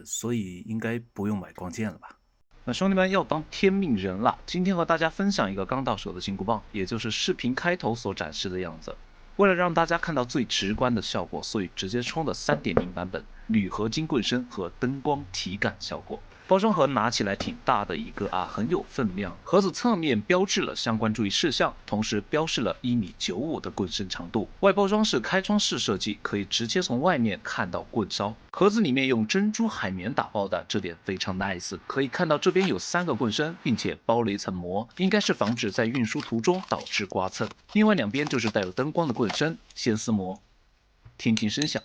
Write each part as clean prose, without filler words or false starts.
所以应该不用买光剑了吧？那兄弟们要当天命人了，今天和大家分享一个刚到手的金箍棒，也就是视频开头所展示的样子。为了让大家看到最直观的效果，所以直接充的 3.0 版本，铝合金棍身和灯光体感效果。包装盒拿起来挺大的一个啊，很有分量。盒子侧面标志了相关注意事项，同时标示了1.95米的棍身长度。外包装是开窗式设计，可以直接从外面看到棍梢。盒子里面用珍珠海绵打包的，这点非常 nice。可以看到这边有3个棍身，并且包了一层膜，应该是防止在运输途中导致刮蹭。另外2边就是带有灯光的棍身，先撕膜，听听声响。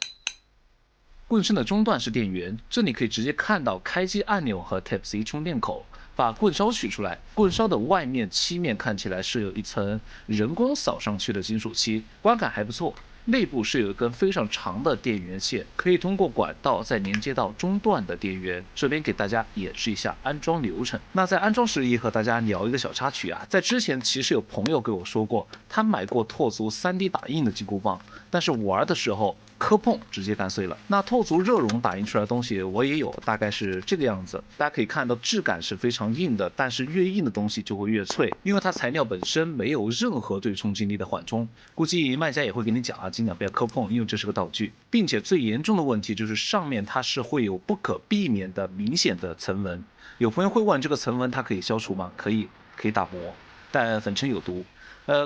棍身的中段是电源，这里可以直接看到开机按钮和 Type-C 充电口。把棍梢取出来，棍梢的外面漆面看起来是有一层人工扫上去的金属漆，观感还不错。内部是有一根非常长的电源线，可以通过管道再连接到中段的电源。这边给大家演示一下安装流程。那在安装时也和大家聊一个小插曲啊，在之前其实有朋友跟我说过，他买过拓足 3D 打印的金箍棒，但是玩的时候磕碰直接干碎了。那拓足热熔打印出来的东西我也有，大概是这个样子。大家可以看到质感是非常硬的，但是越硬的东西就会越脆，因为它材料本身没有任何对冲精力的缓冲。估计卖家也会跟你讲啊，尽量不要磕碰，因为这是个道具。并且最严重的问题就是上面它是会有不可避免的明显的层纹。有朋友会问这个层纹它可以消除吗？可以打磨，但粉尘有毒。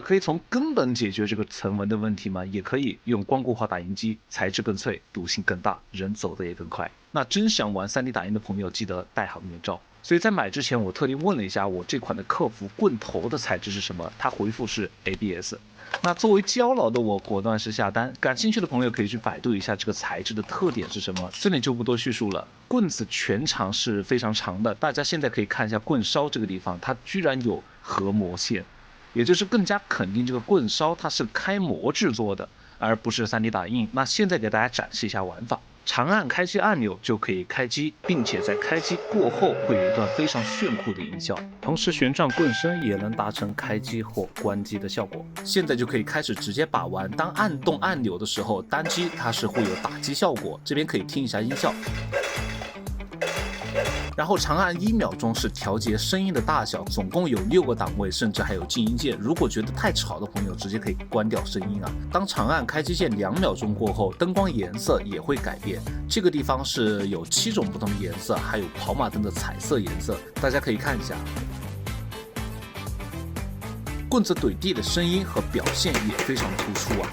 可以从根本解决这个层纹的问题吗？也可以用光固化打印机，材质更脆，毒性更大，人走的也更快。那真想玩 3D 打印的朋友，记得戴好面罩。所以在买之前，我特地问了一下我这款的客服棍头的材质是什么，他回复是 ABS。那作为胶牢的我，果断是下单。感兴趣的朋友可以去百度一下这个材质的特点是什么，这里就不多叙述了。棍子全长是非常长的，大家现在可以看一下棍梢这个地方，它居然有合模线。也就是更加肯定这个棍梢它是开模制作的，而不是 3D 打印。那现在给大家展示一下玩法，长按开机按钮就可以开机，并且在开机过后会有一段非常炫酷的音效，同时旋转棍身也能达成开机或关机的效果。现在就可以开始直接把玩，当按动按钮的时候，单击它是会有打击效果，这边可以听一下音效。然后长按1秒钟是调节声音的大小，总共有6个档位，甚至还有静音键。如果觉得太吵的朋友，直接可以关掉声音啊。当长按开机键2秒钟过后，灯光颜色也会改变。这个地方是有7种不同的颜色，还有跑马灯的彩色颜色，大家可以看一下。棍子怼地的声音和表现也非常突出啊。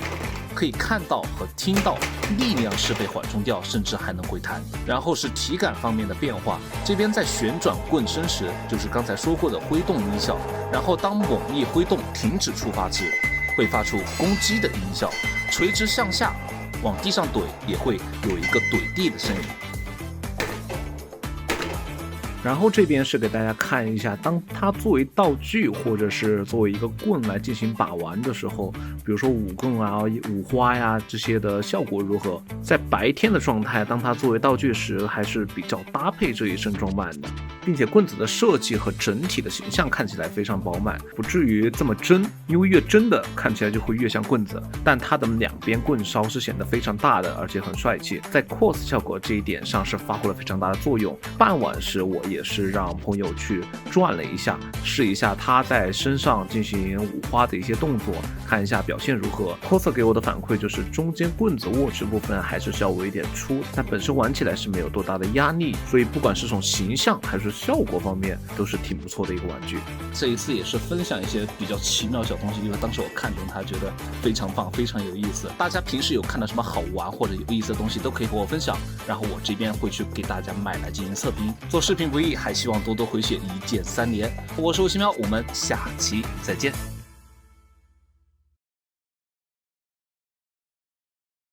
可以看到和听到力量是被缓冲掉，甚至还能回弹。然后是体感方面的变化，这边在旋转棍身时，就是刚才说过的挥动音效，然后当猛力挥动停止触发时，会发出攻击的音效。垂直向下往地上怼也会有一个怼地的声音。然后这边是给大家看一下，当它作为道具或者是作为一个棍来进行把玩的时候，比如说舞棍啊、舞花呀这些的效果如何。在白天的状态，当它作为道具时，还是比较搭配这一身装扮的，并且棍子的设计和整体的形象看起来非常饱满，不至于这么真，因为越真的看起来就会越像棍子。但它的2边棍梢是显得非常大的，而且很帅气，在 cos 效果这一点上是发挥了非常大的作用。傍晚时我也是让朋友去转了一下，试一下他在身上进行舞花的一些动作，看一下表现如何。cos 给我的反馈就是中间棍子握持部分还是稍微有点粗，但本身玩起来是没有多大的压力，所以不管是从形象还是效果方面都是挺不错的一个玩具。这一次也是分享一些比较奇妙小东西，因为当时我看中它觉得非常棒，非常有意思。大家平时有看到什么好玩或者有意思的东西都可以和我分享，然后我这边会去给大家买来进行测评。做视频不易，还希望多多回血，一键3连。我是吴奇喵，我们下期再见。